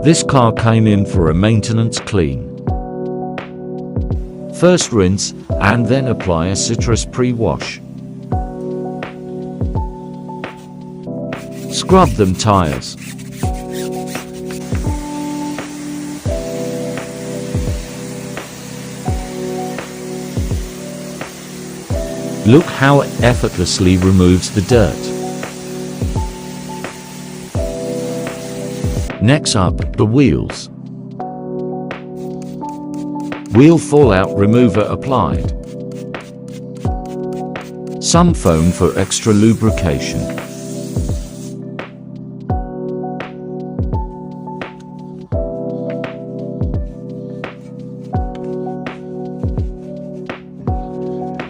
This car came in for a maintenance clean. First rinse, and then apply a citrus pre-wash. Scrub them tires. Look how it effortlessly removes the dirt. Next up, the wheels. Wheel fallout remover applied. Some foam for extra lubrication.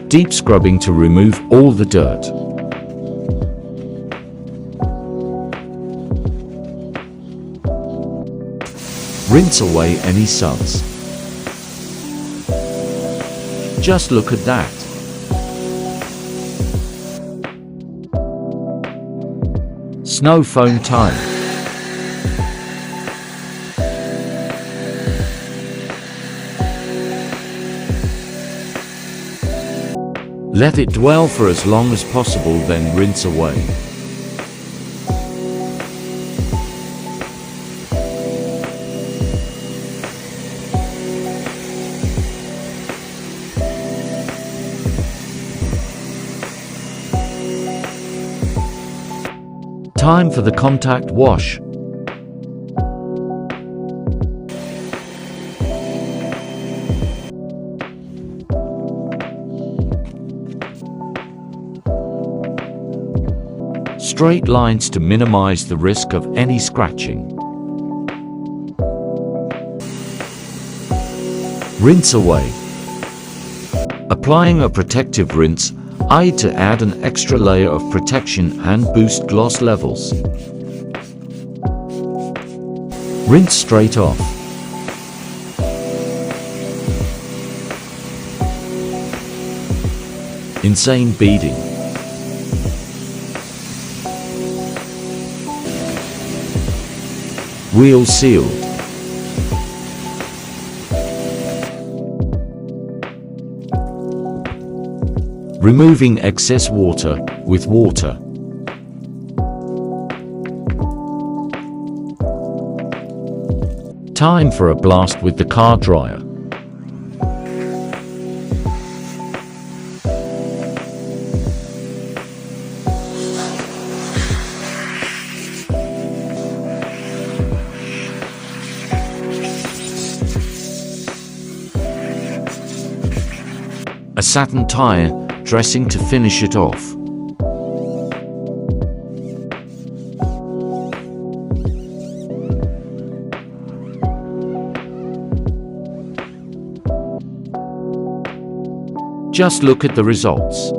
Deep scrubbing to remove all the dirt. Rinse away any suds. Just look at that. Snow foam tire. Let it dwell for as long as possible, then rinse away. Time for the contact wash. Straight lines to minimize the risk of any scratching. Rinse away. Applying a protective rinse, to add an extra layer of protection and boost gloss levels. Rinse straight off. Insane beading. Wheel sealed. Removing excess water with water. Time for a blast with the car dryer. A satin tire dressing to finish it off. Just look at the results.